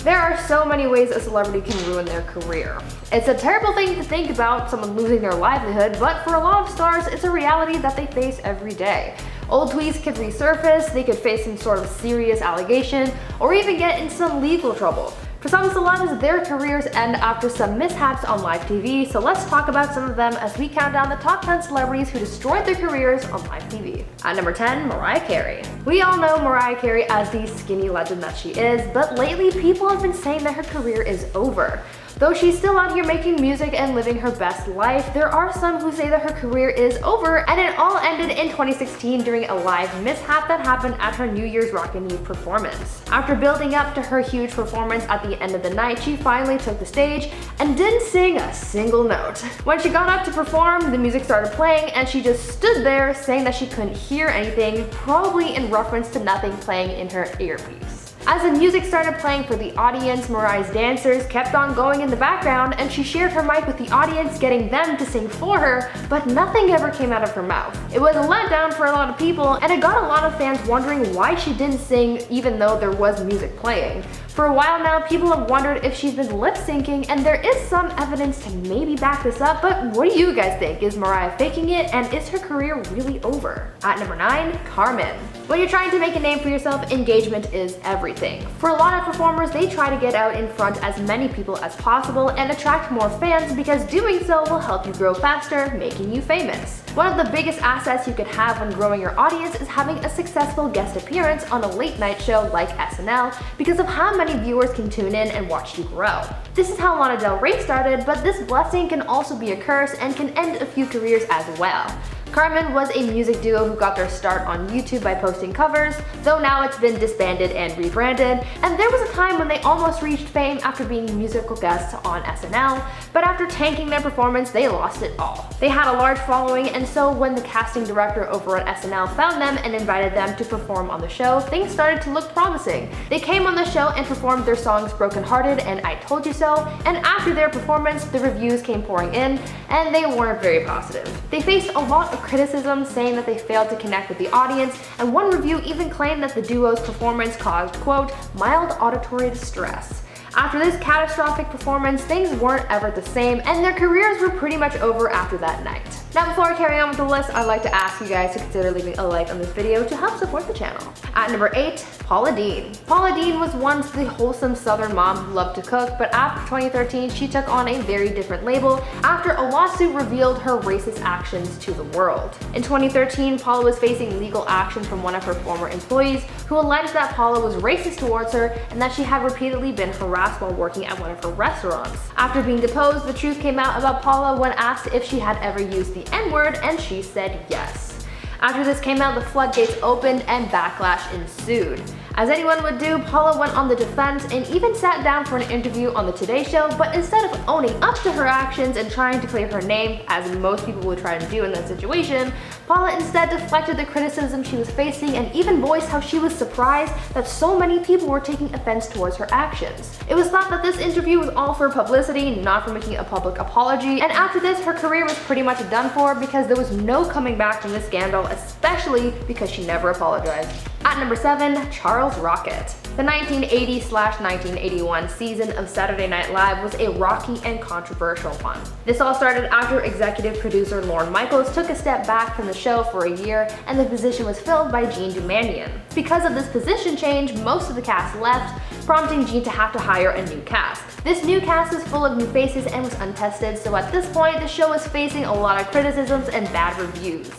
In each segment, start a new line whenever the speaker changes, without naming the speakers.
There are so many ways a celebrity can ruin their career. It's a terrible thing to think about, someone losing their livelihood, but for a lot of stars, it's a reality that they face every day. Old tweets could resurface, they could face some sort of serious allegation, or even get in some legal trouble. For some celebs, their careers end after some mishaps on live TV, so let's talk about some of them as we count down the top 10 celebrities who destroyed their careers on live TV. At number 10, Mariah Carey. We all know Mariah Carey as the skinny legend that she is, but lately people have been saying that her career is over. Though she's still out here making music and living her best life, there are some who say that her career is over, and it all ended in 2016 during a live mishap that happened at her New Year's Rockin' Eve performance. After building up to her huge performance at the end of the night, she finally took the stage and didn't sing a single note. When she got up to perform, the music started playing and she just stood there saying that she couldn't hear anything, probably in reference to nothing playing in her earpiece. As the music started playing for the audience, Mariah's dancers kept on going in the background and she shared her mic with the audience, getting them to sing for her, but nothing ever came out of her mouth. It was a letdown for a lot of people, and it got a lot of fans wondering why she didn't sing even though there was music playing. For a while now, people have wondered if she's been lip syncing, and there is some evidence to maybe back this up, but what do you guys think? Is Mariah faking it, and is her career really over? At number 9, Carmen. When you're trying to make a name for yourself, engagement is everything. For a lot of performers, they try to get out in front as many people as possible and attract more fans because doing so will help you grow faster, making you famous. One of the biggest assets you could have when growing your audience is having a successful guest appearance on a late night show like SNL because of how many viewers can tune in and watch you grow. This is how Lana Del Rey started, but this blessing can also be a curse and can end a few careers as well. Carmen was a music duo who got their start on YouTube by posting covers, though now it's been disbanded and rebranded, and there was a time when they almost reached fame after being musical guests on SNL, but after tanking their performance, they lost it all. They had a large following, and so when the casting director over at SNL found them and invited them to perform on the show, things started to look promising. They came on the show and performed their songs Broken Hearted and I Told You So, and after their performance, the reviews came pouring in, and they weren't very positive. They faced a lot of criticism, saying that they failed to connect with the audience, and one review even claimed that the duo's performance caused, quote, mild auditory distress. After this catastrophic performance, things weren't ever the same, and their careers were pretty much over after that night. Now before I carry on with the list, I'd like to ask you guys to consider leaving a like on this video to help support the channel. At number 8, Paula Deen. Paula Deen was once the wholesome southern mom who loved to cook, but after 2013 she took on a very different label after a lawsuit revealed her racist actions to the world. In 2013, Paula was facing legal action from one of her former employees who alleged that Paula was racist towards her and that she had repeatedly been harassed while working at one of her restaurants. After being deposed, the truth came out about Paula when asked if she had ever used the N-word, and she said yes. After this came out, the floodgates opened and backlash ensued. As anyone would do, Paula went on the defense and even sat down for an interview on the Today Show, but instead of owning up to her actions and trying to clear her name, as most people would try to do in that situation, Paula instead deflected the criticism she was facing and even voiced how she was surprised that so many people were taking offense towards her actions. It was thought that this interview was all for publicity, not for making a public apology, and after this, her career was pretty much done for because there was no coming back from this scandal, especially because she never apologized. At number 7, Charles Rocket. The 1980/1981 season of Saturday Night Live was a rocky and controversial one. This all started after executive producer Lorne Michaels took a step back from the show for a year and the position was filled by Gene Dumanian. Because of this position change, most of the cast left, prompting Gene to have to hire a new cast. This new cast is full of new faces and was untested, so at this point the show was facing a lot of criticisms and bad reviews.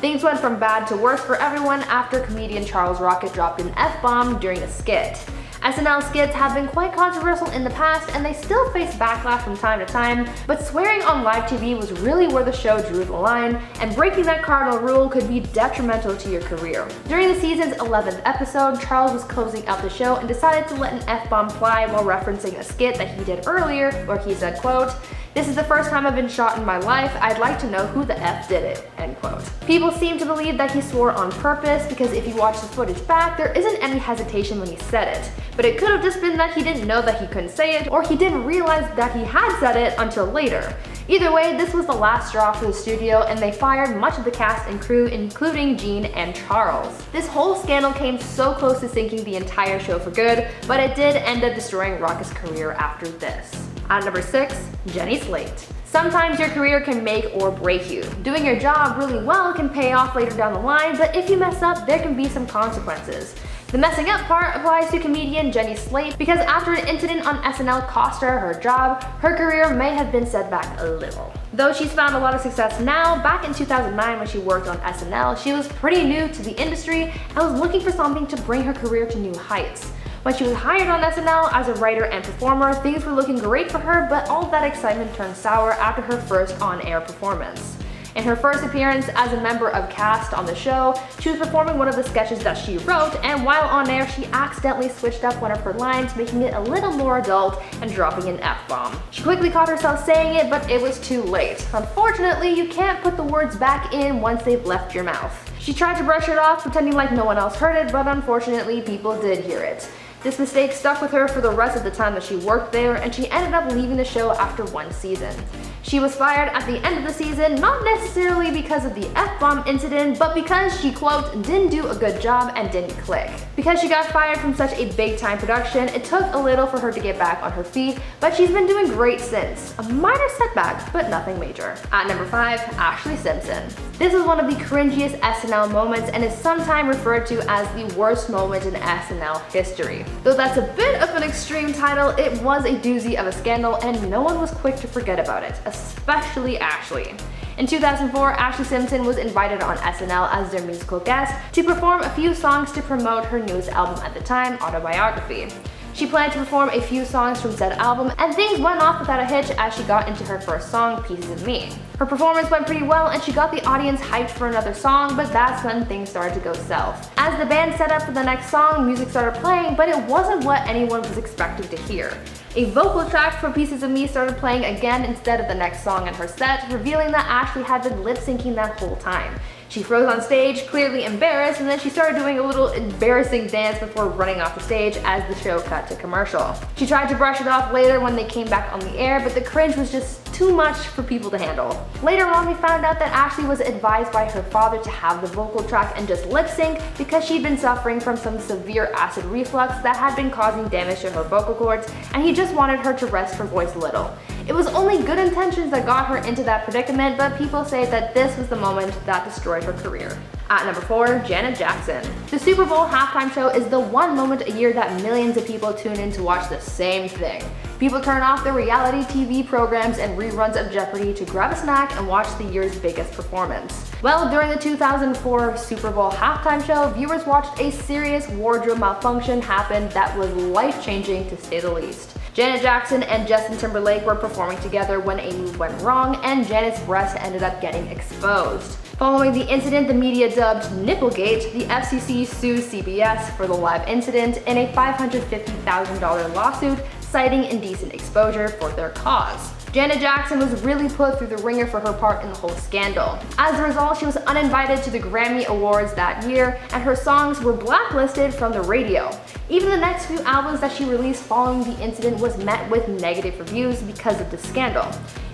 Things went from bad to worse for everyone after comedian Charles Rocket dropped an F-bomb during a skit. SNL skits have been quite controversial in the past and they still face backlash from time to time, but swearing on live TV was really where the show drew the line, and breaking that cardinal rule could be detrimental to your career. During the season's 11th episode, Charles was closing out the show and decided to let an F-bomb fly while referencing a skit that he did earlier where he said, quote, "This is the first time I've been shot in my life. I'd like to know who the F did it," end quote. People seem to believe that he swore on purpose because if you watch the footage back, there isn't any hesitation when he said it. But it could have just been that he didn't know that he couldn't say it, or he didn't realize that he had said it until later. Either way, this was the last straw for the studio, and they fired much of the cast and crew, including Jean and Charles. This whole scandal came so close to sinking the entire show for good, but it did end up destroying Rocket's career after this. At number 6, Jenny Slate. Sometimes your career can make or break you. Doing your job really well can pay off later down the line, but if you mess up, there can be some consequences. The messing up part applies to comedian Jenny Slate because after an incident on SNL cost her job, her career may have been set back a little. Though she's found a lot of success now, back in 2009 when she worked on SNL, she was pretty new to the industry and was looking for something to bring her career to new heights. When she was hired on SNL as a writer and performer, things were looking great for her, but all that excitement turned sour after her first on-air performance. In her first appearance as a member of cast on the show, she was performing one of the sketches that she wrote, and while on air, she accidentally switched up one of her lines, making it a little more adult and dropping an F-bomb. She quickly caught herself saying it, but it was too late. Unfortunately, you can't put the words back in once they've left your mouth. She tried to brush it off, pretending like no one else heard it, but unfortunately, people did hear it. This mistake stuck with her for the rest of the time that she worked there, and she ended up leaving the show after one season. She was fired at the end of the season, not necessarily because of the F-bomb incident, but because she, quote, didn't do a good job and didn't click. Because she got fired from such a big-time production, it took a little for her to get back on her feet, but she's been doing great since. A minor setback, but nothing major. At number 5, Ashley Simpson. This is one of the cringiest SNL moments and is sometimes referred to as the worst moment in SNL history. Though that's a bit of an extreme title, it was a doozy of a scandal and no one was quick to forget about it, especially Ashley. In 2004, Ashley Simpson was invited on SNL as their musical guest to perform a few songs to promote her newest album at the time, Autobiography. She planned to perform a few songs from said album, and things went off without a hitch as she got into her first song, Pieces of Me. Her performance went pretty well and she got the audience hyped for another song, but that's when things started to go south. As the band set up for the next song, music started playing, but it wasn't what anyone was expecting to hear. A vocal track for Pieces of Me started playing again instead of the next song in her set, revealing that Ashley had been lip-syncing that whole time. She froze on stage, clearly embarrassed, and then she started doing a little embarrassing dance before running off the stage as the show cut to commercial. She tried to brush it off later when they came back on the air, but the cringe was just too much for people to handle. Later on, we found out that Ashley was advised by her father to have the vocal track and just lip sync because she'd been suffering from some severe acid reflux that had been causing damage to her vocal cords, and he just wanted her to rest her voice a little. It was only good intentions that got her into that predicament, but people say that this was the moment that destroyed her career. At number 4, Janet Jackson. The Super Bowl halftime show is the one moment a year that millions of people tune in to watch the same thing. People turn off their reality TV programs and reruns of Jeopardy to grab a snack and watch the year's biggest performance. Well, during the 2004 Super Bowl halftime show, viewers watched a serious wardrobe malfunction happen that was life-changing to say the least. Janet Jackson and Justin Timberlake were performing together when a move went wrong and Janet's breast ended up getting exposed. Following the incident, the media dubbed Nipplegate, the FCC sued CBS for the live incident in a $550,000 lawsuit citing indecent exposure for their cause. Janet Jackson was really put through the ringer for her part in the whole scandal. As a result, she was uninvited to the Grammy Awards that year, and her songs were blacklisted from the radio. Even the next few albums that she released following the incident was met with negative reviews because of the scandal.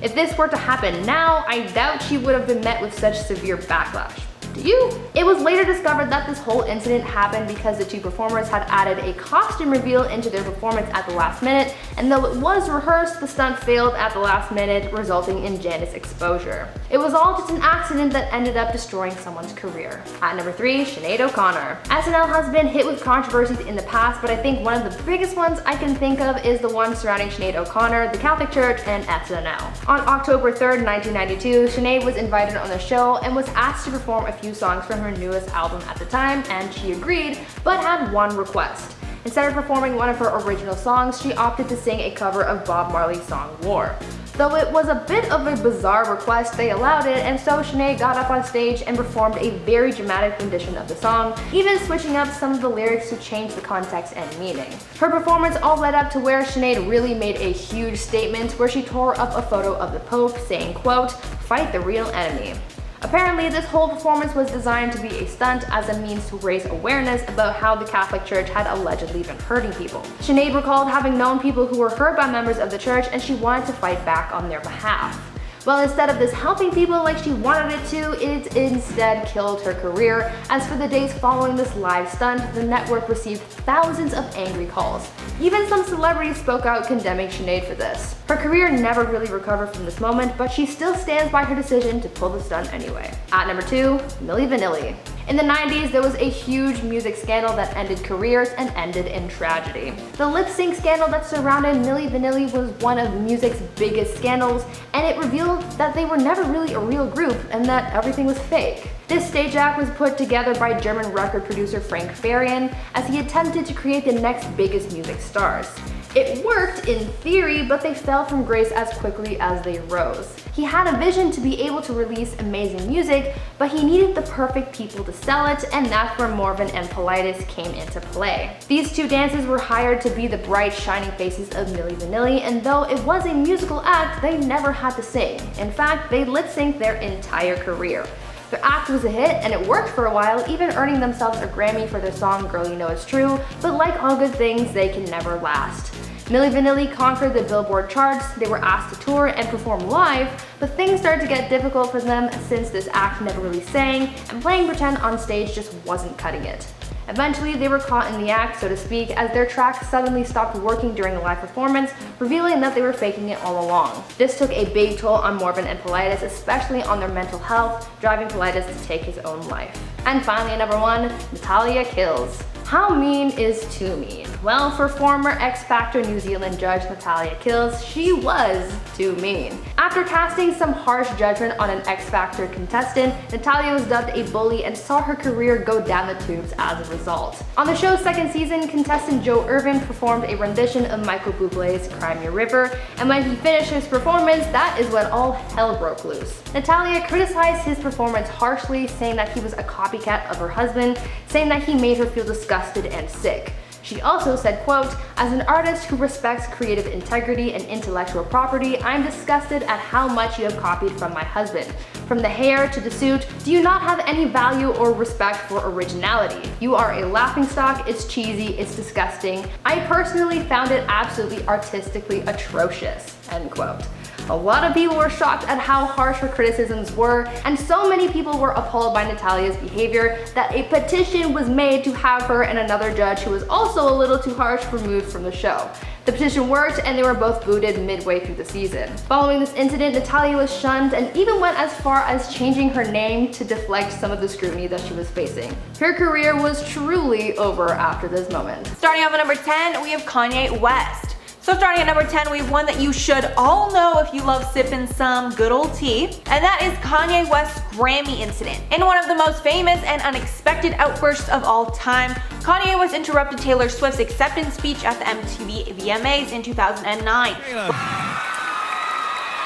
If this were to happen now, I doubt she would have been met with such severe backlash. Do you? It was later discovered that this whole incident happened because the two performers had added a costume reveal into their performance at the last minute, and though it was rehearsed, the stunt failed at the last minute, resulting in Janet's exposure. It was all just an accident that ended up destroying someone's career. At number 3, Sinead O'Connor. SNL has been hit with controversies in the past, but I think one of the biggest ones I can think of is the one surrounding Sinead O'Connor, the Catholic Church, and SNL. On October 3rd, 1992, Sinead was invited on the show and was asked to perform a few songs from her newest album at the time, and she agreed, but had one request. Instead of performing one of her original songs, she opted to sing a cover of Bob Marley's song War. Though it was a bit of a bizarre request, they allowed it, and so Sinead got up on stage and performed a very dramatic rendition of the song, even switching up some of the lyrics to change the context and meaning. Her performance all led up to where Sinead really made a huge statement where she tore up a photo of the Pope saying, quote, "Fight the real enemy." Apparently, this whole performance was designed to be a stunt as a means to raise awareness about how the Catholic Church had allegedly been hurting people. Sinead recalled having known people who were hurt by members of the church, and she wanted to fight back on their behalf. Well, instead of this helping people like she wanted it to, it instead killed her career, as for the days following this live stunt, the network received thousands of angry calls. Even some celebrities spoke out condemning Sinead for this. Her career never really recovered from this moment, but she still stands by her decision to pull the stunt anyway. At number 2, Milli Vanilli. In the 90s, there was a huge music scandal that ended careers and ended in tragedy. The lip sync scandal that surrounded Milli Vanilli was one of music's biggest scandals, and it revealed that they were never really a real group and that everything was fake. This stage act was put together by German record producer Frank Farian as he attempted to create the next biggest music stars. It worked in theory, but they fell from grace as quickly as they rose. He had a vision to be able to release amazing music, but he needed the perfect people to sell it, and that's where Morvan and Politis came into play. These two dancers were hired to be the bright, shining faces of Milli Vanilli, and though it was a musical act, they never had to sing. In fact, they lip-synced their entire career. Their act was a hit, and it worked for a while, even earning themselves a Grammy for their song Girl You Know It's True, but like all good things, they can never last. Milli Vanilli conquered the Billboard charts, they were asked to tour and perform live, but things started to get difficult for them since this act never really sang, and playing pretend on stage just wasn't cutting it. Eventually, they were caught in the act, so to speak, as their track suddenly stopped working during a live performance, revealing that they were faking it all along. This took a big toll on Morvan and Politis, especially on their mental health, driving Politis to take his own life. And finally, at number 1, Natalia Kills. How mean is too mean? Well, for former X Factor New Zealand judge Natalia Kills, she was too mean. After casting some harsh judgment on an X Factor contestant, Natalia was dubbed a bully and saw her career go down the tubes as a result. On the show's second season, contestant Joe Irvin performed a rendition of Michael Bublé's Cry Me a River, and when he finished his performance, that is when all hell broke loose. Natalia criticized his performance harshly, saying that he was a copycat of her husband, saying that he made her feel disgusted and sick. She also said, quote, "As an artist who respects creative integrity and intellectual property, I'm disgusted at how much you have copied from my husband. From the hair to the suit, do you not have any value or respect for originality? You are a laughingstock, it's cheesy, it's disgusting. I personally found it absolutely artistically atrocious," end quote. A lot of people were shocked at how harsh her criticisms were, and so many people were appalled by Natalia's behavior that a petition was made to have her and another judge who was also a little too harsh removed from the show. The petition worked, and they were both booted midway through the season. Following this incident, Natalia was shunned and even went as far as changing her name to deflect some of the scrutiny that she was facing. Her career was truly over after this moment.
Starting off at number 10, we have Kanye West. So starting at number 10, we have one that you should all know if you love sipping some good old tea, and that is Kanye West's Grammy incident. In one of the most famous and unexpected outbursts of all time, Kanye West interrupted Taylor Swift's acceptance speech at the MTV VMAs in 2009.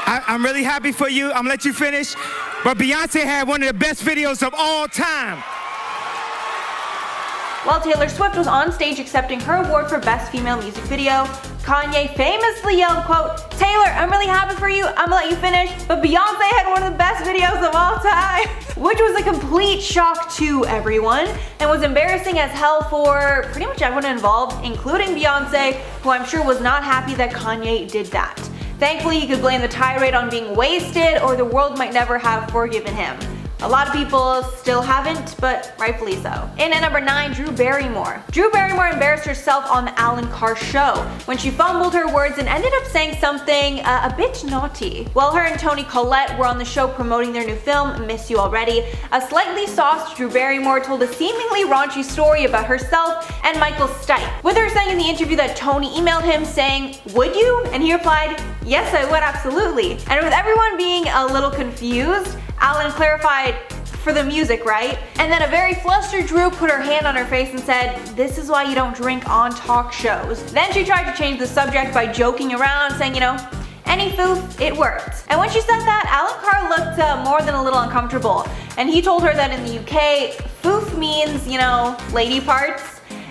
I'm really happy for you. I'm gonna let you finish, but Beyonce had one of the best videos of all time.
While Taylor Swift was on stage accepting her award for Best Female Music Video, Kanye famously yelled, quote, "Taylor, I'm really happy for you, I'm gonna let you finish, but Beyonce had one of the best videos of all time," which was a complete shock to everyone and was embarrassing as hell for pretty much everyone involved, including Beyonce, who I'm sure was not happy that Kanye did that. Thankfully, he could blame the tirade on being wasted, or the world might never have forgiven him. A lot of people still haven't, but rightfully so. In at number 9, Drew Barrymore. Drew Barrymore embarrassed herself on the Alan Carr show when she fumbled her words and ended up saying something a bit naughty. While her and Toni Collette were on the show promoting their new film, Miss You Already, a slightly sauced Drew Barrymore told a seemingly raunchy story about herself and Michael Stipe, with her saying in the interview that Toni emailed him saying, "Would you?" And he replied, "Yes, I would, absolutely." And with everyone being a little confused, Alan clarified, "For the music, right?" And then a very flustered Drew put her hand on her face and said, "This is why you don't drink on talk shows." Then she tried to change the subject by joking around, saying, "Any foof, it worked." And when she said that, Alan Carr looked more than a little uncomfortable. And he told her that in the UK, foof means, lady parts.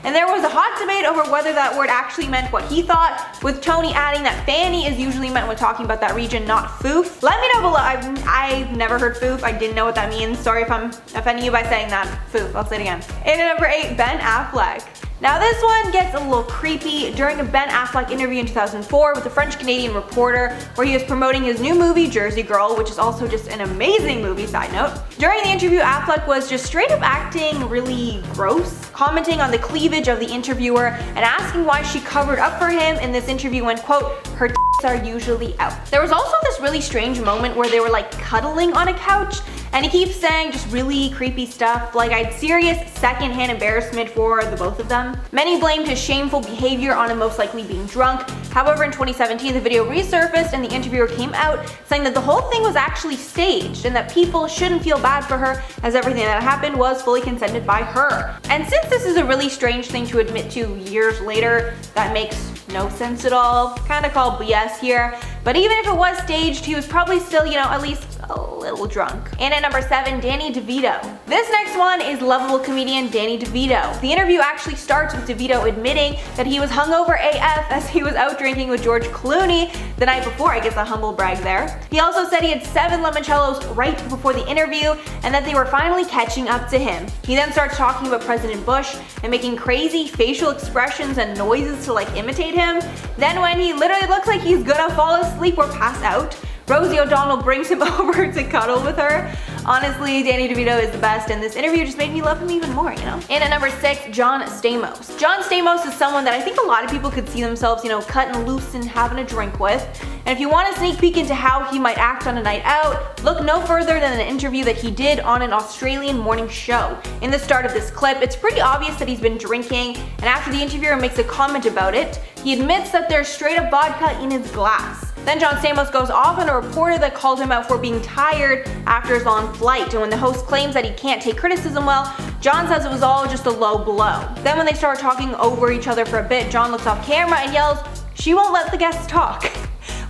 And there was a hot debate over whether that word actually meant what he thought, with Toni adding that fanny is usually meant when talking about that region, not foof. Let me know below. I've never heard foof. I didn't know what that means. Sorry if I'm offending you by saying that. Foof. I'll say it again. And at number 8, Ben Affleck. Now this one gets a little creepy. During a Ben Affleck interview in 2004 with a French-Canadian reporter where he was promoting his new movie Jersey Girl, which is also just an amazing movie, side note. During the interview, Affleck was just straight up acting really gross, commenting on the cleavage of the interviewer and asking why she covered up for him in this interview when, quote, her tits are usually out. There was also this really strange moment where they were like cuddling on a couch, and he keeps saying just really creepy stuff, like I had serious secondhand embarrassment for the both of them. Many blamed his shameful behavior on him most likely being drunk. However, in 2017, the video resurfaced and the interviewer came out saying that the whole thing was actually staged and that people shouldn't feel bad for her as everything that happened was fully consented by her. And since this is a really strange thing to admit to years later, that makes no sense at all. Kinda called BS here. But even if it was staged, he was probably still, at least a little drunk. And at number 7, Danny DeVito. This next one is lovable comedian Danny DeVito. The interview actually starts with DeVito admitting that he was hungover AF as he was out drinking with George Clooney the night before. I guess a humble brag there. He also said he had 7 limoncellos right before the interview and that they were finally catching up to him. He then starts talking about President Bush and making crazy facial expressions and noises to like imitate him. Then when he literally looks like he's gonna fall asleep or pass out, Rosie O'Donnell brings him over to cuddle with her. Honestly, Danny DeVito is the best, and this interview just made me love him even more, And at number 6, John Stamos. John Stamos is someone that I think a lot of people could see themselves, cutting loose and having a drink with. And if you want a sneak peek into how he might act on a night out, look no further than an interview that he did on an Australian morning show. In the start of this clip, it's pretty obvious that he's been drinking, and after the interviewer makes a comment about it, he admits that there's straight up vodka in his glass. Then John Stamos goes off on a reporter that called him out for being tired after his long flight, and when the host claims that he can't take criticism well, John says it was all just a low blow. Then when they start talking over each other for a bit, John looks off camera and yells, "She won't let the guests talk."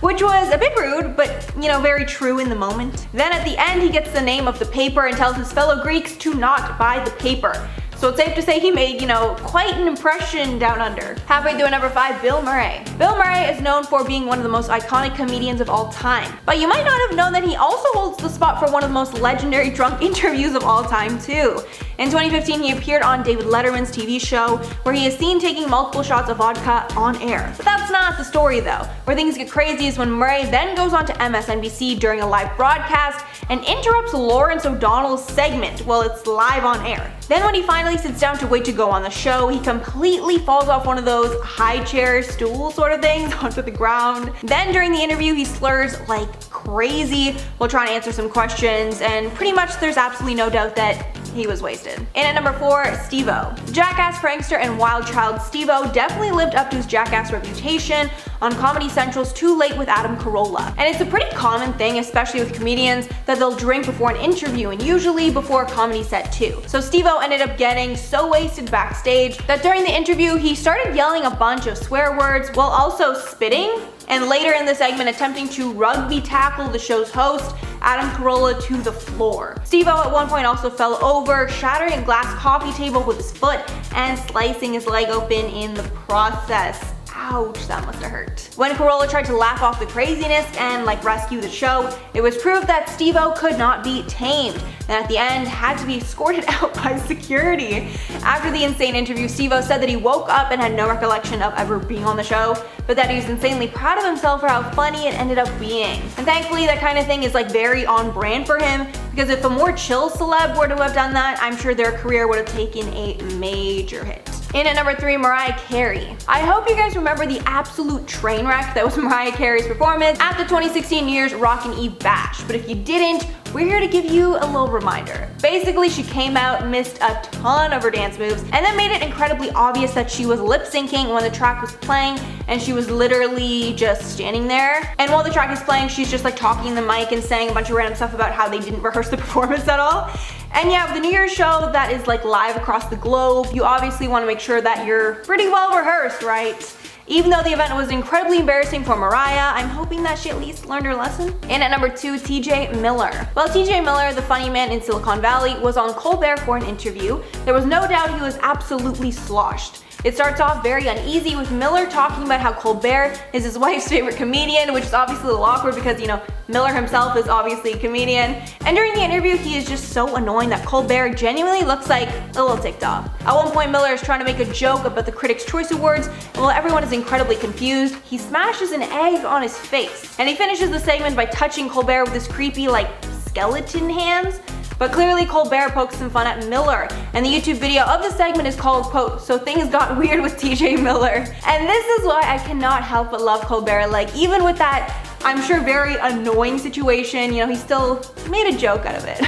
Which was a bit rude, but very true in the moment. Then at the end, he gets the name of the paper and tells his fellow Greeks to not buy the paper. So it's safe to say he made, quite an impression down under. Halfway through at number 5, Bill Murray. Bill Murray is known for being one of the most iconic comedians of all time. But you might not have known that he also holds the spot for one of the most legendary drunk interviews of all time too. In 2015, he appeared on David Letterman's TV show, where he is seen taking multiple shots of vodka on air. But that's not the story though. Where things get crazy is when Murray then goes on to MSNBC during a live broadcast and interrupts Lawrence O'Donnell's segment while it's live on air. Then when he finally sits down to wait to go on the show, he completely falls off one of those high chair stool sort of things onto the ground. Then during the interview, he slurs like crazy while trying to answer some questions, and pretty much there's absolutely no doubt that he was wasted. And at number 4, Steve-O. Jackass prankster and wild child Steve-O definitely lived up to his jackass reputation on Comedy Central's Too Late with Adam Carolla. And it's a pretty common thing, especially with comedians, that they'll drink before an interview and usually before a comedy set too. So Steve-O ended up getting so wasted backstage that during the interview he started yelling a bunch of swear words while also spitting, and later in the segment attempting to rugby tackle the show's host, Adam Carolla, to the floor. Steve-O at one point also fell over, shattering a glass coffee table with his foot and slicing his leg open in the process. Ouch, that must have hurt. When Carolla tried to laugh off the craziness and rescue the show, it was proved that Steve-O could not be tamed, and at the end had to be escorted out by security. After the insane interview, Steve-O said that he woke up and had no recollection of ever being on the show, but that he was insanely proud of himself for how funny it ended up being. And thankfully that kind of thing is very on brand for him, because if a more chill celeb were to have done that, I'm sure their career would have taken a major hit. In at number 3, Mariah Carey. I hope you guys remember the absolute train wreck that was Mariah Carey's performance at the 2016 year's Rockin' Eve Bash, but if you didn't, we're here to give you a little reminder. Basically, she came out, missed a ton of her dance moves, and then made it incredibly obvious that she was lip syncing when the track was playing, and she was literally just standing there. And while the track is playing, she's just talking in the mic and saying a bunch of random stuff about how they didn't rehearse the performance at all. And yeah, with the New Year's show that is live across the globe, you obviously want to make sure that you're pretty well rehearsed, right? Even though the event was incredibly embarrassing for Mariah, I'm hoping that she at least learned her lesson. And at number 2, TJ Miller. Well, TJ Miller, the funny man in Silicon Valley, was on Colbert for an interview. There was no doubt he was absolutely sloshed. It starts off very uneasy with Miller talking about how Colbert is his wife's favorite comedian, which is obviously a little awkward because, you know, Miller himself is obviously a comedian. And during the interview, he is just so annoying that Colbert genuinely looks like a little ticked off. At one point, Miller is trying to make a joke about the Critics' Choice Awards, and while everyone is incredibly confused, he smashes an egg on his face. And he finishes the segment by touching Colbert with his creepy, like, skeleton hands. But clearly Colbert pokes some fun at Miller, and the YouTube video of the segment is called, quote, "So Things Got Weird with TJ Miller." And this is why I cannot help but love Colbert. Like, even with that, I'm sure, very annoying situation, you know, he still made a joke out of it.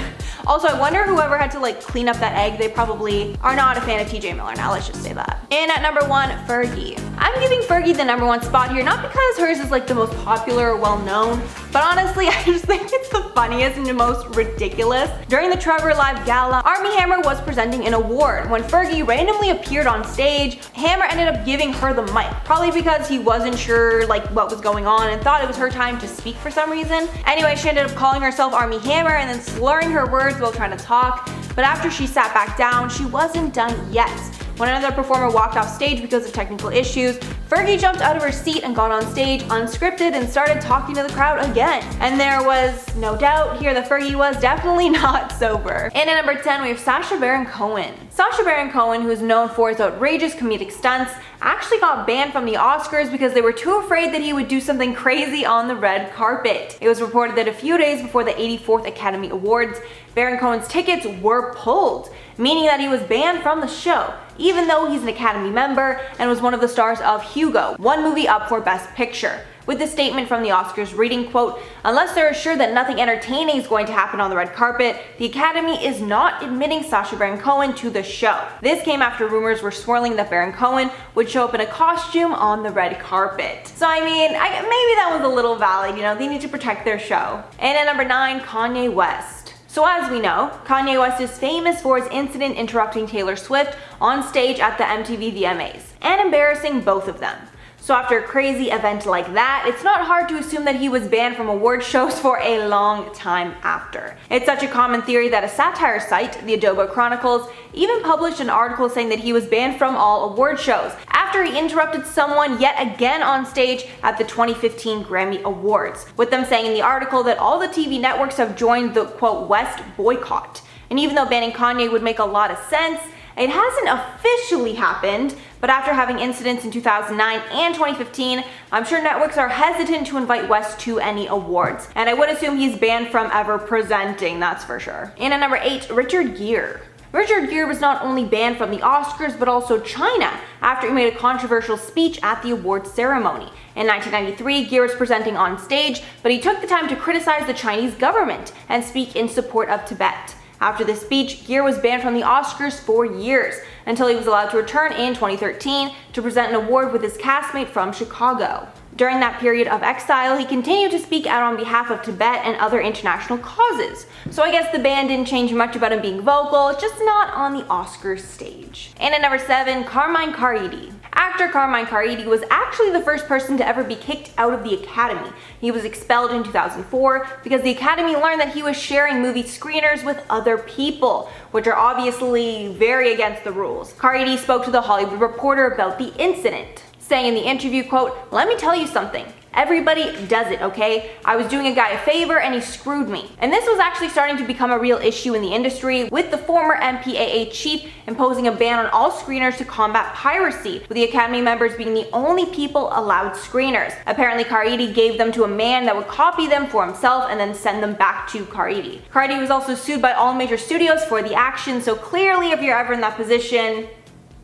Also, I wonder whoever had to like clean up that egg, they probably are not a fan of TJ Miller now, let's just say that. And at number 1, Fergie. I'm giving Fergie the number 1 spot here, not because hers is like the most popular or well known, but honestly, I just think it's the funniest and the most ridiculous. During the Trevor Live Gala, Armie Hammer was presenting an award. When Fergie randomly appeared on stage, Hammer ended up giving her the mic, probably because he wasn't sure like what was going on and thought it was her time to speak for some reason. Anyway, she ended up calling herself Armie Hammer and then slurring her words while trying to talk, but after she sat back down, she wasn't done yet. When another performer walked off stage because of technical issues, Fergie jumped out of her seat and got on stage unscripted and started talking to the crowd again. And there was no doubt here that Fergie was definitely not sober. And at number 10, we have Sacha Baron Cohen. Sacha Baron Cohen, who is known for his outrageous comedic stunts, actually got banned from the Oscars because they were too afraid that he would do something crazy on the red carpet. It was reported that a few days before the 84th Academy Awards, Baron Cohen's tickets were pulled, meaning that he was banned from the show, even though he's an Academy member and was one of the stars of Hugo, one movie up for Best Picture. With the statement from the Oscars reading, quote, "Unless they're assured that nothing entertaining is going to happen on the red carpet, the Academy is not admitting Sacha Baron Cohen to the show." This came after rumors were swirling that Baron Cohen would show up in a costume on the red carpet. So I mean, maybe that was a little valid, you know, they need to protect their show. And at number 9, Kanye West. So as we know, Kanye West is famous for his incident interrupting Taylor Swift on stage at the MTV VMAs, and embarrassing both of them. So after a crazy event like that, it's not hard to assume that he was banned from award shows for a long time after. It's such a common theory that a satire site, the Adobe Chronicles, even published an article saying that he was banned from all award shows after he interrupted someone yet again on stage at the 2015 Grammy Awards, with them saying in the article that all the TV networks have joined the, quote, West boycott. And even though banning Kanye would make a lot of sense, it hasn't officially happened, but after having incidents in 2009 and 2015, I'm sure networks are hesitant to invite West to any awards. And I would assume he's banned from ever presenting, that's for sure. And at number 8, Richard Gere. Richard Gere was not only banned from the Oscars, but also China after he made a controversial speech at the awards ceremony. In 1993, Gere was presenting on stage, but he took the time to criticize the Chinese government and speak in support of Tibet. After this speech, Gere was banned from the Oscars for years, until he was allowed to return in 2013 to present an award with his castmate from Chicago. During that period of exile, he continued to speak out on behalf of Tibet and other international causes. So I guess the ban didn't change much about him being vocal, just not on the Oscars stage. And at number 7, Carmine Caridi. Actor Carmine Caridi was actually the first person to ever be kicked out of the Academy. He was expelled in 2004 because the Academy learned that he was sharing movie screeners with other people, which are obviously very against the rules. Caridi spoke to The Hollywood Reporter about the incident, saying in the interview, quote, "Let me tell you something. Everybody does it, okay? I was doing a guy a favor and he screwed me." And this was actually starting to become a real issue in the industry, with the former MPAA chief imposing a ban on all screeners to combat piracy, with the Academy members being the only people allowed screeners. Apparently Caridi gave them to a man that would copy them for himself and then send them back to Caridi. Caridi was also sued by all major studios for the action, so clearly if you're ever in that position,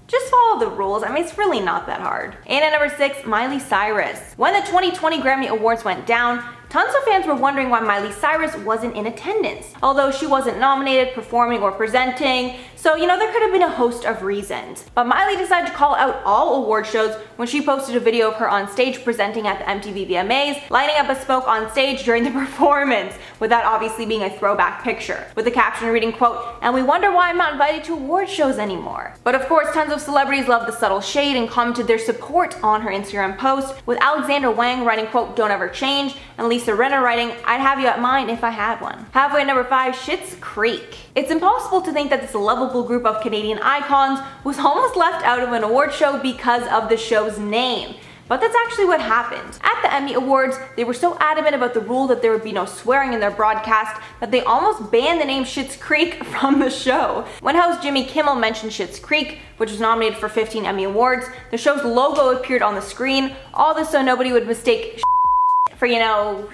just follow the rules. I mean, it's really not that hard. And at number 6, Miley Cyrus. When the 2020 Grammy Awards went down, tons of fans were wondering why Miley Cyrus wasn't in attendance, although she wasn't nominated, performing, or presenting, so you know there could have been a host of reasons. But Miley decided to call out all award shows when she posted a video of her on stage presenting at the MTV VMAs, lining up a smoke on stage during the performance, with that obviously being a throwback picture, with the caption reading, quote, "And we wonder why I'm not invited to award shows anymore." But of course, tons of celebrities loved the subtle shade and commented their support on her Instagram post, with Alexander Wang writing, quote, "Don't ever change," and Lisa Rinna writing, "I'd have you at mine if I had one." Halfway at number 5, Schitt's Creek. It's impossible to think that this lovable lovable group of Canadian icons, was almost left out of an award show because of the show's name. But that's actually what happened. At the Emmy Awards, they were so adamant about the rule that there would be no swearing in their broadcast that they almost banned the name Schitt's Creek from the show. When host Jimmy Kimmel mentioned Schitt's Creek, which was nominated for 15 Emmy Awards, the show's logo appeared on the screen, all this so nobody would mistake for,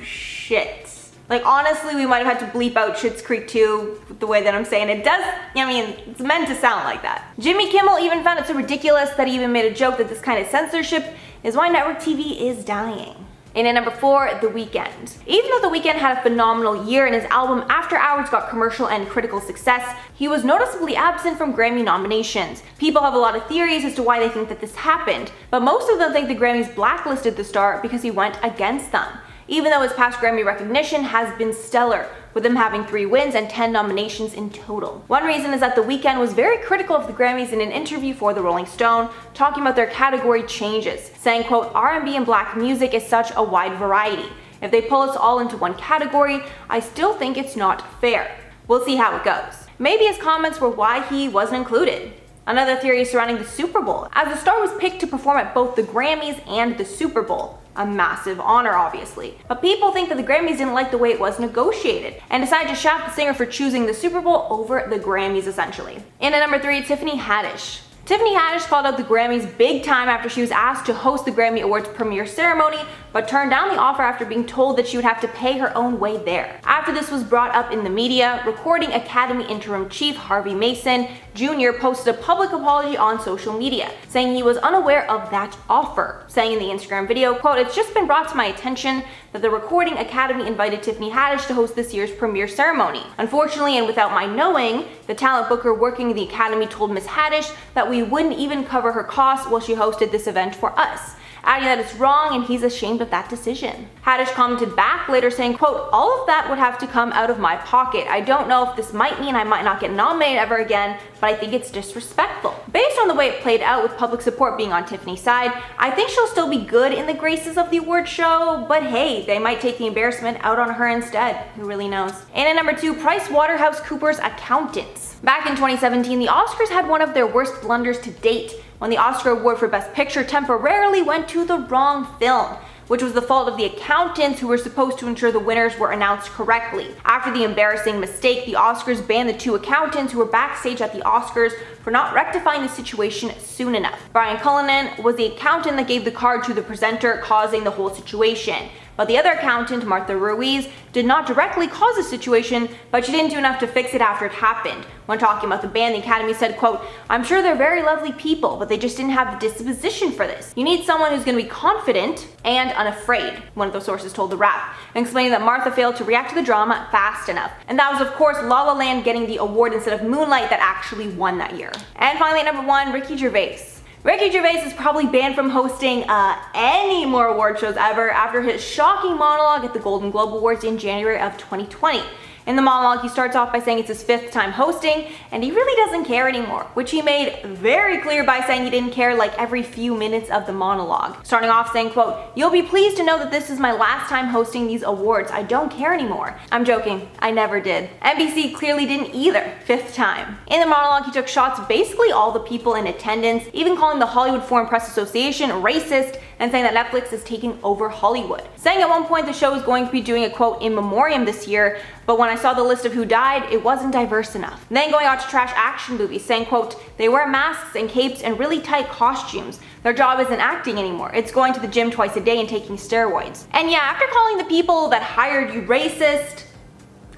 shit. Like, honestly, we might have had to bleep out Schitt's Creek too, the way that I'm saying it. It's meant to sound like that. Jimmy Kimmel even found it so ridiculous that he even made a joke that this kind of censorship is why network TV is dying. And at number 4, The Weeknd. Even though The Weeknd had a phenomenal year and his album After Hours got commercial and critical success, he was noticeably absent from Grammy nominations. People have a lot of theories as to why they think that this happened, but most of them think the Grammys blacklisted the star because he went against them. Even though his past Grammy recognition has been stellar, with him having 3 wins and 10 nominations in total. One reason is that The Weeknd was very critical of the Grammys in an interview for the Rolling Stone, talking about their category changes, saying, quote, R&B and black music is such a wide variety. If they pull us all into one category, I still think it's not fair. We'll see how it goes. Maybe his comments were why he wasn't included. Another theory is surrounding the Super Bowl, as the star was picked to perform at both the Grammys and the Super Bowl. A massive honor, obviously. But people think that the Grammys didn't like the way it was negotiated, and decided to shaft the singer for choosing the Super Bowl over the Grammys, essentially. And at number 3, Tiffany Haddish. Tiffany Haddish called out the Grammys big time after she was asked to host the Grammy Awards premiere ceremony, but turned down the offer after being told that she would have to pay her own way there. After this was brought up in the media, Recording Academy interim chief Harvey Mason Jr. posted a public apology on social media, saying he was unaware of that offer, saying in the Instagram video, quote, it's just been brought to my attention that the Recording Academy invited Tiffany Haddish to host this year's premiere ceremony. Unfortunately, and without my knowing, the talent booker working the Academy told Ms. Haddish that we wouldn't even cover her costs while she hosted this event for us, adding that it's wrong and he's ashamed of that decision. Haddish commented back later saying, quote, all of that would have to come out of my pocket. I don't know if this might mean I might not get nominated ever again, but I think it's disrespectful. Based on the way it played out with public support being on Tiffany's side, I think she'll still be good in the graces of the award show, but hey, they might take the embarrassment out on her instead. Who really knows? And at number 2, PricewaterhouseCoopers accountants. Back in 2017, the Oscars had one of their worst blunders to date, when the Oscar award for Best Picture temporarily went to the wrong film, which was the fault of the accountants who were supposed to ensure the winners were announced correctly. After the embarrassing mistake, the Oscars banned the 2 accountants who were backstage at the Oscars for not rectifying the situation soon enough. Brian Cullinan was the accountant that gave the card to the presenter, causing the whole situation. But the other accountant, Martha Ruiz, did not directly cause the situation, but she didn't do enough to fix it after it happened. When talking about the ban, the Academy said, quote, I'm sure they're very lovely people, but they just didn't have the disposition for this. You need someone who's going to be confident and unafraid, one of those sources told The Wrap, explaining that Martha failed to react to the drama fast enough. And that was, of course, La La Land getting the award instead of Moonlight that actually won that year. And finally, at number 1, Ricky Gervais. Ricky Gervais is probably banned from hosting any more award shows ever after his shocking monologue at the Golden Globe Awards in January of 2020. In the monologue, he starts off by saying it's his 5th time hosting, and he really doesn't care anymore, which he made very clear by saying he didn't care like every few minutes of the monologue. Starting off saying, quote, you'll be pleased to know that this is my last time hosting these awards. I don't care anymore. I'm joking. I never did. NBC clearly didn't either. 5th time. In the monologue, he took shots basically all the people in attendance, even calling the Hollywood Foreign Press Association racist, and saying that Netflix is taking over Hollywood. Saying at one point the show is going to be doing a quote in memoriam this year, but when I saw the list of who died, it wasn't diverse enough. Then going on to trash action movies, saying, quote, they wear masks and capes and really tight costumes. Their job isn't acting anymore. It's going to the gym twice a day and taking steroids. And yeah, after calling the people that hired you racist,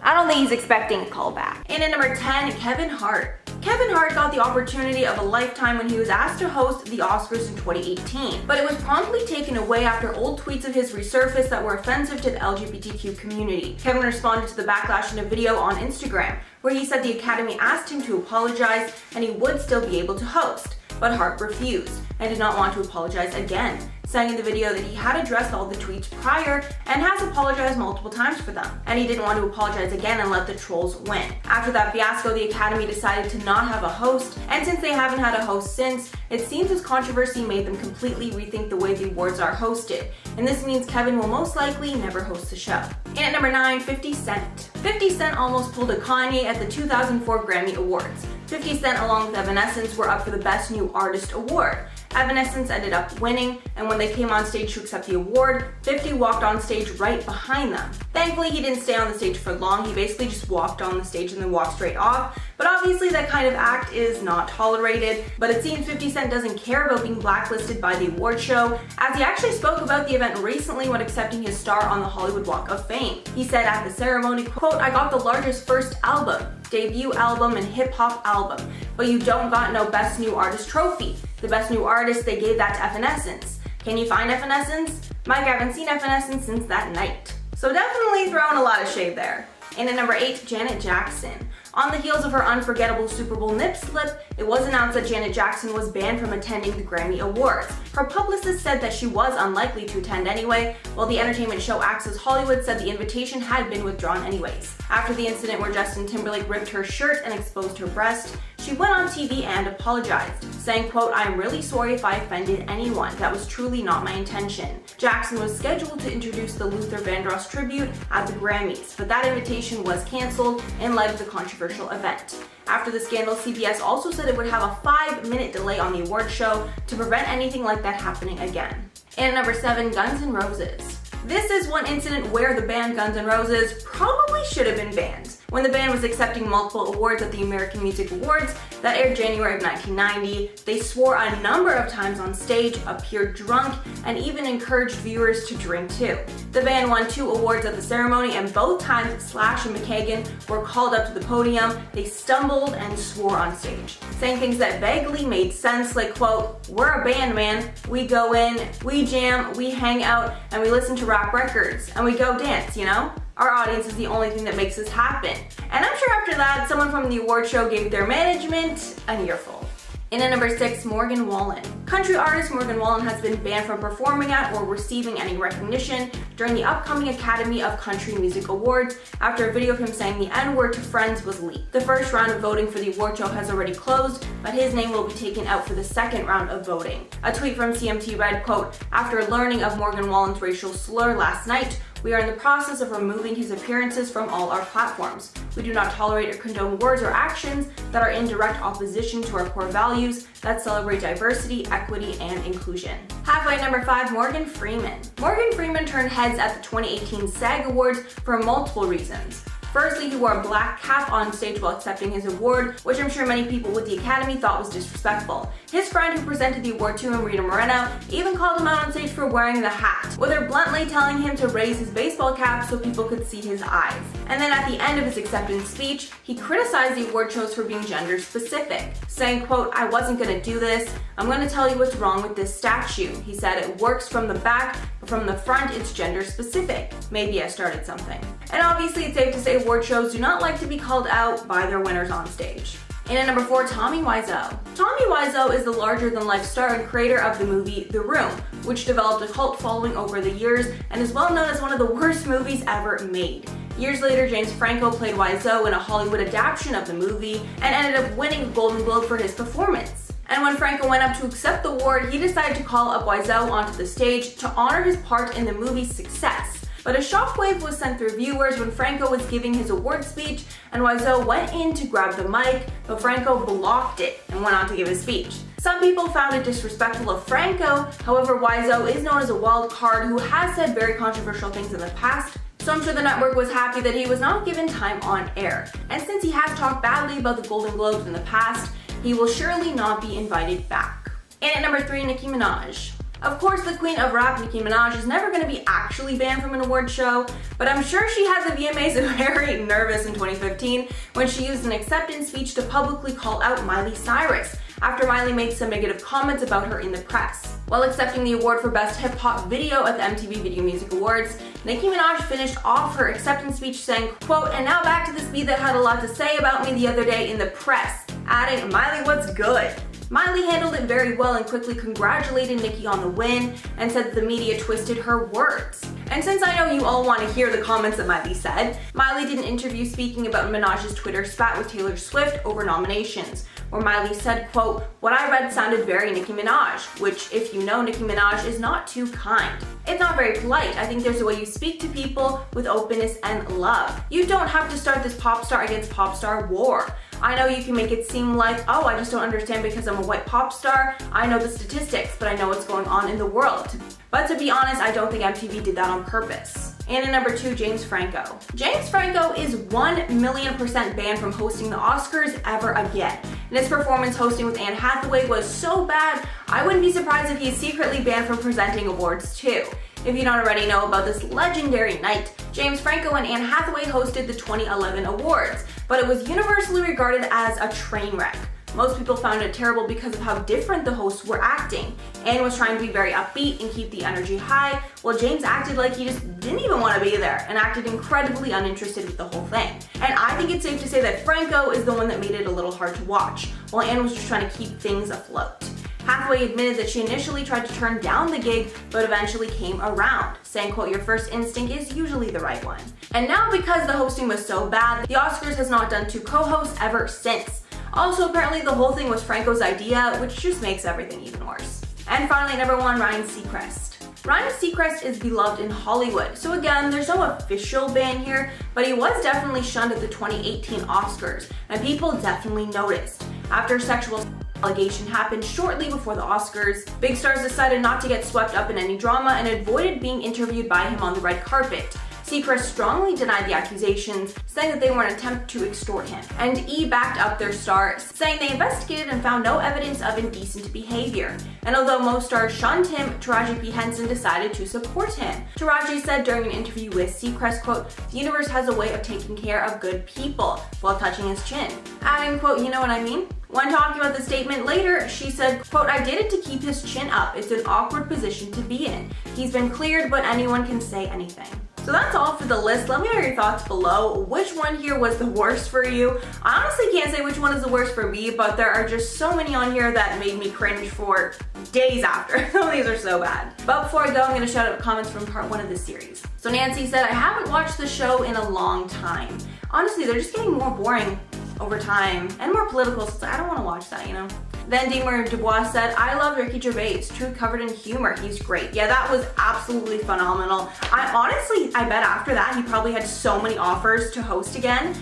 I don't think he's expecting a call back. And at number 10, Kevin Hart. Kevin Hart got the opportunity of a lifetime when he was asked to host the Oscars in 2018, but it was promptly taken away after old tweets of his resurfaced that were offensive to the LGBTQ community. Kevin responded to the backlash in a video on Instagram, where he said the Academy asked him to apologize and he would still be able to host, but Hart refused and did not want to apologize again, saying in the video that he had addressed all the tweets prior and has apologized multiple times for them, and he didn't want to apologize again and let the trolls win. After that fiasco, the Academy decided to not have a host, and since they haven't had a host since, it seems this controversy made them completely rethink the way the awards are hosted, and this means Kevin will most likely never host the show. And at number 9, 50 Cent. 50 Cent almost pulled a Kanye at the 2004 Grammy Awards. 50 Cent along with Evanescence were up for the Best New Artist award. Evanescence ended up winning, and when they came on stage to accept the award, 50 walked on stage right behind them. Thankfully, he didn't stay on the stage for long. He basically just walked on the stage and then walked straight off. But obviously that kind of act is not tolerated. But it seems 50 Cent doesn't care about being blacklisted by the award show, as he actually spoke about the event recently when accepting his star on the Hollywood Walk of Fame. He said at the ceremony, quote, "I got the largest first album, debut album and hip-hop album, but you don't got no Best New Artist trophy. The Best New Artist, they gave that to Evanescence. Can you find Evanescence? Mike, I haven't seen Evanescence since that night." So definitely throwing a lot of shade there. And at number 8, Janet Jackson. On the heels of her unforgettable Super Bowl nip slip, it was announced that Janet Jackson was banned from attending the Grammy Awards. Her publicist said that she was unlikely to attend anyway, while the entertainment show Access Hollywood said the invitation had been withdrawn anyways. After the incident where Justin Timberlake ripped her shirt and exposed her breast, she went on TV and apologized, saying, quote, "I am really sorry if I offended anyone. That was truly not my intention." Jackson was scheduled to introduce the Luther Vandross tribute at the Grammys, but that invitation was canceled in light of the controversial event. After the scandal, CBS also said it would have a 5-minute delay on the award show to prevent anything like that happening again. And at number 7, Guns N' Roses. This is one incident where the band Guns N' Roses probably should have been banned. When the band was accepting multiple awards at the American Music Awards that aired January of 1990, they swore a number of times on stage, appeared drunk, and even encouraged viewers to drink too. The band won 2 awards at the ceremony, and both times Slash and McKagan were called up to the podium, they stumbled and swore on stage, saying things that vaguely made sense, like, quote, "We're a band, man. We go in, we jam, we hang out, and we listen to rap records, and we go dance, you know? Our audience is the only thing that makes this happen." And I'm sure after that, someone from the award show gave their management an earful. And at number 6, Morgan Wallen. Country artist Morgan Wallen has been banned from performing at or receiving any recognition during the upcoming Academy of Country Music Awards after a video of him saying the N-word to friends was leaked. The first round of voting for the award show has already closed, but his name will be taken out for the second round of voting. A tweet from CMT read, quote, "After learning of Morgan Wallen's racial slur last night, we are in the process of removing his appearances from all our platforms. We do not tolerate or condone words or actions that are in direct opposition to our core values that celebrate diversity, equity, and inclusion." Halfway at number 5, Morgan Freeman. Morgan Freeman turned heads at the 2018 SAG Awards for multiple reasons. Firstly, he wore a black cap on stage while accepting his award, which I'm sure many people with the Academy thought was disrespectful. His friend who presented the award to him, Rita Moreno, even called him out on stage for wearing the hat, with her bluntly telling him to raise his baseball cap so people could see his eyes. And then at the end of his acceptance speech, he criticized the award shows for being gender specific, saying, quote, "I wasn't gonna do this. I'm gonna tell you what's wrong with this statue." He said it works from the back, but from the front it's gender specific. Maybe I started something. And obviously it's safe to say award shows do not like to be called out by their winners on stage. And at number 4, Tommy Wiseau. Tommy Wiseau is the larger-than-life star and creator of the movie The Room, which developed a cult following over the years and is well known as one of the worst movies ever made. Years later, James Franco played Wiseau in a Hollywood adaptation of the movie and ended up winning a Golden Globe for his performance. And when Franco went up to accept the award, he decided to call up Wiseau onto the stage to honor his part in the movie's success. But a shockwave was sent through viewers when Franco was giving his award speech, and Wiseau went in to grab the mic, but Franco blocked it and went on to give his speech. Some people found it disrespectful of Franco, however Wiseau is known as a wild card who has said very controversial things in the past, so I'm sure the network was happy that he was not given time on air. And since he has talked badly about the Golden Globes in the past, he will surely not be invited back. And at number 3, Nicki Minaj. Of course, the queen of rap, Nicki Minaj, is never going to be actually banned from an award show, but I'm sure she had the VMAs very nervous in 2015 when she used an acceptance speech to publicly call out Miley Cyrus after Miley made some negative comments about her in the press. While accepting the award for Best Hip Hop Video at the MTV Video Music Awards, Nicki Minaj finished off her acceptance speech saying, quote, "And now back to the speed that had a lot to say about me the other day in the press," adding, "Miley, what's good?" Miley handled it very well and quickly congratulated Nicki on the win and said that the media twisted her words. And since I know you all want to hear the comments that Miley said, Miley did an interview speaking about Minaj's Twitter spat with Taylor Swift over nominations, where Miley said, quote, "What I read sounded very Nicki Minaj," which, if you know Nicki Minaj, is not too kind. It's not very polite. I think there's a way you speak to people with openness and love. You don't have to start this pop star against pop star war. I know you can make it seem like, oh, I just don't understand because I'm a white pop star. I know the statistics, but I know what's going on in the world. But to be honest, I don't think MTV did that on purpose. And at number 2, James Franco. James Franco is 1,000,000% banned from hosting the Oscars ever again. And his performance hosting with Anne Hathaway was so bad, I wouldn't be surprised if he's secretly banned from presenting awards too. If you don't already know about this legendary night, James Franco and Anne Hathaway hosted the 2011 awards, but it was universally regarded as a train wreck. Most people found it terrible because of how different the hosts were acting. Anne was trying to be very upbeat and keep the energy high, while James acted like he just didn't even want to be there and acted incredibly uninterested with the whole thing. And I think it's safe to say that Franco is the one that made it a little hard to watch, while Anne was just trying to keep things afloat. Hathaway admitted that she initially tried to turn down the gig, but eventually came around, saying, quote, "Your first instinct is usually the right one." And now, because the hosting was so bad, the Oscars has not done 2 co-hosts ever since. Also, apparently the whole thing was Franco's idea, which just makes everything even worse. And finally, number 1, Ryan Seacrest. Ryan Seacrest is beloved in Hollywood, so again, there's no official ban here, but he was definitely shunned at the 2018 Oscars, and people definitely noticed. After sexual allegation happened shortly before the Oscars, big stars decided not to get swept up in any drama and avoided being interviewed by him on the red carpet. Seacrest strongly denied the accusations, saying that they were an attempt to extort him. And E! backed up their star, saying they investigated and found no evidence of indecent behavior. And although most stars shunned him, Taraji P. Henson decided to support him. Taraji said during an interview with Seacrest, quote, "The universe has a way of taking care of good people," while touching his chin. Adding, quote, "You know what I mean?" When talking about the statement later, she said, quote, "I did it to keep his chin up. It's an awkward position to be in. He's been cleared, but anyone can say anything." So that's all for the list. Let me know your thoughts below. Which one here was the worst for you? I honestly can't say which one is the worst for me, but there are just so many on here that made me cringe for days after. Some of these are so bad. But before I go, I'm gonna shout out comments from part 1 of this series. So Nancy said, "I haven't watched the show in a long time. Honestly, they're just getting more boring over time and more political, so I don't want to watch that, you know." Then Deemer Dubois said, "I love Ricky Gervais, truth covered in humor. He's great." Yeah, that was absolutely phenomenal. I bet after that he probably had so many offers to host again,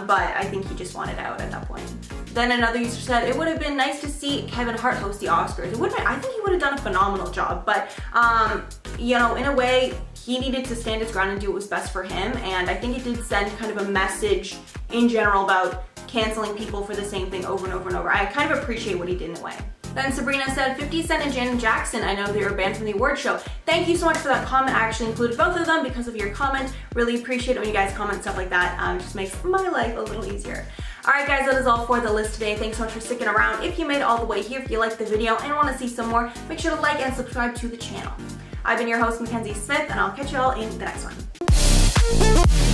but I think he just wanted out at that point. Then another user said, "It would have been nice to see Kevin Hart host the Oscars. I think he would have done a phenomenal job, but you know, in a way, he needed to stand his ground and do what was best for him, and I think it did send kind of a message in general about canceling people for the same thing over and over and over. I kind of appreciate what he did in a way." Then Sabrina said, 50 Cent and Janet Jackson, I know they were banned from the award show. Thank you so much for that comment. I actually included both of them because of your comment. Really appreciate it when you guys comment stuff like that. It just makes my life a little easier. Alright guys, that is all for the list today. Thanks so much for sticking around. If you made it all the way here, if you liked the video and want to see some more, make sure to like and subscribe to the channel. I've been your host, Mackenzie Smith, and I'll catch you all in the next one.